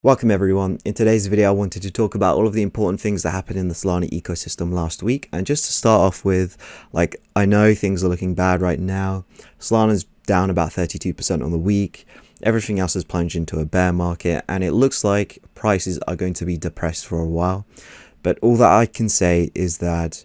Welcome everyone. In today's video I wanted to talk about all of the important things that happened in the Solana ecosystem last week, and just to start off with, I know things are looking bad right now. Solana's down about 32% on the week. Everything else has plunged into a bear market, and it looks like prices are going to be depressed for a while. But all that I can say is that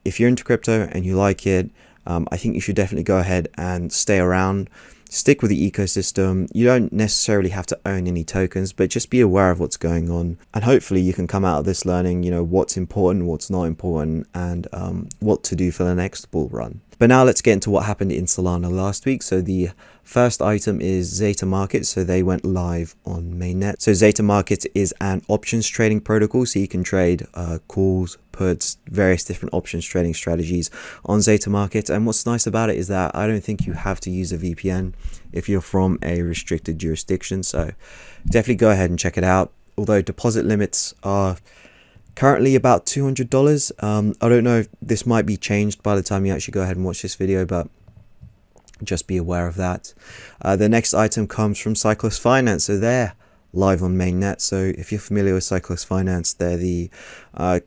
if you're into crypto and you like it, I think you should definitely go ahead and stay around. Stick with the ecosystem. You don't necessarily have to own any tokens, but just be aware of what's going on. And hopefully you can come out of this learning, what's important, what's not important, and what to do for the next bull run. But now let's get into what happened in Solana last week. So the first item is Zeta Markets. So they went live on Mainnet. So Zeta Markets is an options trading protocol. So you can trade calls, puts, various different options trading strategies on Zeta Markets. And what's nice about it is that I don't think you have to use a VPN if you're from a restricted jurisdiction. So definitely go ahead and check it out. Although deposit limits are currently about $200. I don't know if this might be changed by the time you actually go ahead and watch this video, but just be aware of that. The next item comes from Cyclos Finance. So they're live on Mainnet. So if you're familiar with Cyclos Finance, they're the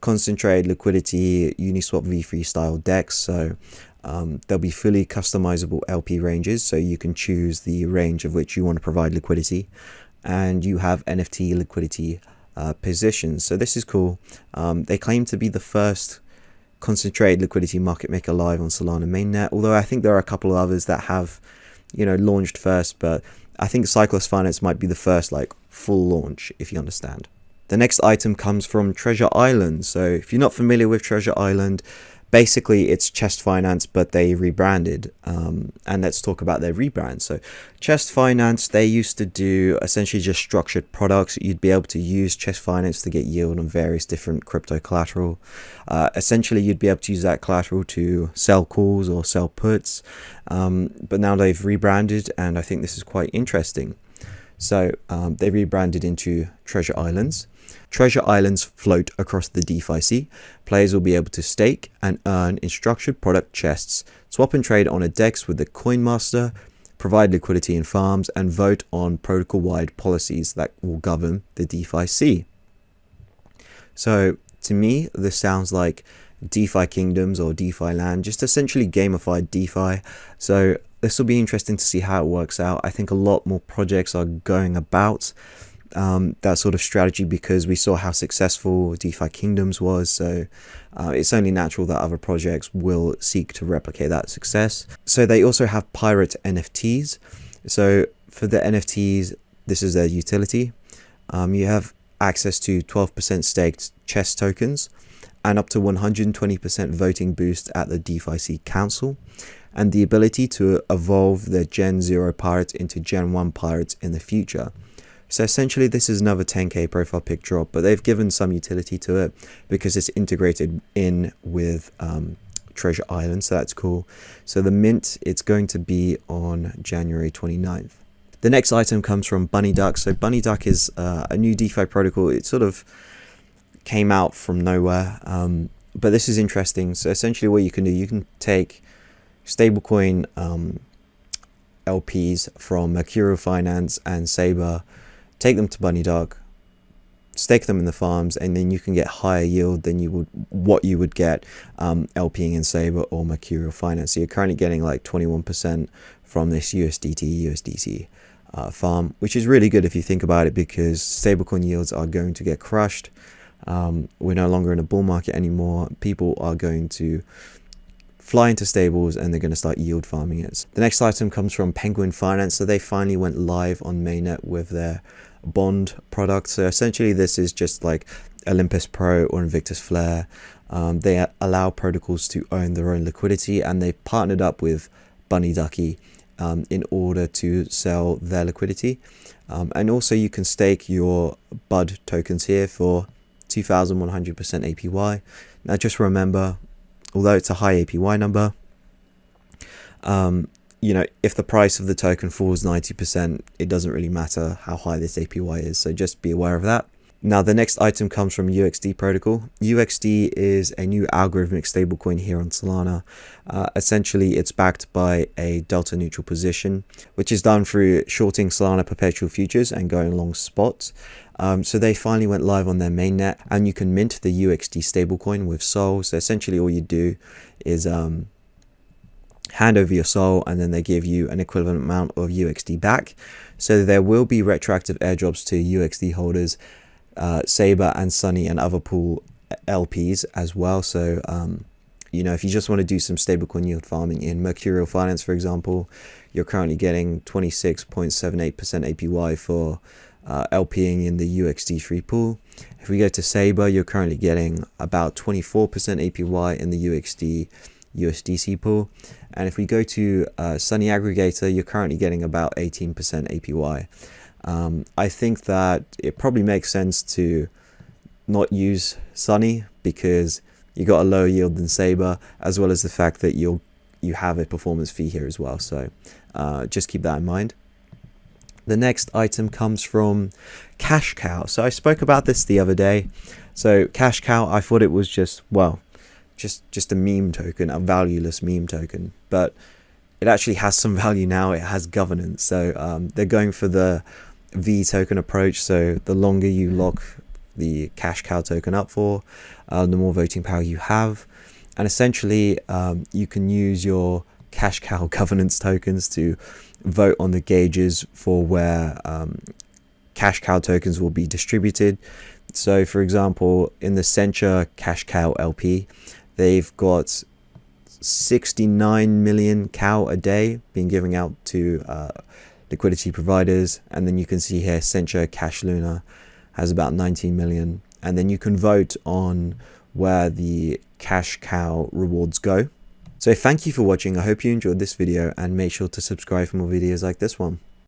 concentrated liquidity Uniswap v3 style DEX. So there'll be fully customizable LP ranges. So you can choose the range of which you want to provide liquidity, and you have NFT liquidity positions. So this is cool. They claim to be the first concentrated liquidity market maker live on Solana Mainnet, although I think there are a couple of others that have launched first, but I think Cyclos Finance might be the first full launch, if you understand. The next item comes from Treasure Island. So if you're not familiar with Treasure Island, basically it's Chest Finance, but they rebranded. And let's talk about their rebrand. So Chest Finance, they used to do essentially just structured products. You'd be able to use Chest Finance to get yield on various different crypto collateral. Essentially, you'd be able to use that collateral to sell calls or sell puts. But now they've rebranded, and I think this is quite interesting. So they rebranded into Treasure Islands. Treasure Islands float across the DeFi sea. Players will be able to stake and earn in structured product chests, swap and trade on a DEX with the coin master, provide liquidity in farms, and vote on protocol-wide policies that will govern the DeFi sea. So to me, this sounds like DeFi kingdoms or DeFi land, just essentially gamified DeFi. So this will be interesting to see how it works out. I think a lot more projects are going about that sort of strategy because we saw how successful DeFi Kingdoms was. So it's only natural that other projects will seek to replicate that success. So they also have pirate NFTs. So for the NFTs, this is their utility. You have access to 12% staked chess tokens and up to 120% voting boost at the DeFi Sea Council, and the ability to evolve the Gen 0 pirates into Gen 1 pirates in the future. So essentially this is another 10k profile pic drop, but they've given some utility to it because it's integrated in with Treasure Island, so that's cool. So the mint, it's going to be on January 29th. The next item comes from Bunny Duck. So Bunny Duck is a new DeFi protocol. It sort of came out from nowhere, but this is interesting. So essentially what you can do, you can take stablecoin LPs from Mercurial Finance and Saber, take them to Bunny Duck, stake them in the farms, and then you can get higher yield than what you would get LPing in Saber or Mercurial Finance. So you're currently getting 21% from this USDC farm, which is really good if you think about it, because stablecoin yields are going to get crushed. We're no longer in a bull market anymore. People are going to fly into stables and they're going to start yield farming it. The next item comes from Penguin Finance. So they finally went live on Mainnet with their bond product. So essentially this is just like Olympus Pro or Invictus Flare. They allow protocols to own their own liquidity, and they've partnered up with Bunny Ducky in order to sell their liquidity. And also you can stake your BUD tokens here for 2,100% APY. Now just remember, although it's a high APY number, if the price of the token falls 90%, it doesn't really matter how high this APY is. So just be aware of that. Now, the next item comes from UXD protocol. UXD is a new algorithmic stablecoin here on Solana. Essentially, it's backed by a delta neutral position, which is done through shorting Solana perpetual futures and going long spot. So they finally went live on their mainnet, and you can mint the UXD stablecoin with Sol. So essentially, all you do is hand over your Sol, and then they give you an equivalent amount of UXD back. So there will be retroactive airdrops to UXD holders, Saber and Sunny and other pool LPs as well. So you know, if you just want to do some stablecoin yield farming in Mercurial Finance, for example, you're currently getting 26.78% APY for LPing in the UXD3 pool. If we go to Saber, you're currently getting about 24% APY in the UXD USDC pool. And if we go to Sunny Aggregator, you're currently getting about 18% APY. I think that it probably makes sense to not use Sunny because you got a lower yield than Saber, as well as the fact that you have a performance fee here as well. So just keep that in mind. The next item comes from Cash Cow. So I spoke about this the other day. So Cash Cow, I thought it was just a meme token, a valueless meme token, but it actually has some value now. It has governance. So they're going for the V token approach. So the longer you lock the Cash Cow token up for, the more voting power you have. And essentially, you can use your Cash Cow governance tokens to vote on the gauges for where Cash Cow tokens will be distributed. So for example, in the Sencha Cash Cow LP, they've got 69 million cow a day being given out to liquidity providers. And then you can see here Sencha Cash Luna has about 19 million. And then you can vote on where the Cash Cow rewards go. So thank you for watching. I hope you enjoyed this video, and make sure to subscribe for more videos like this one.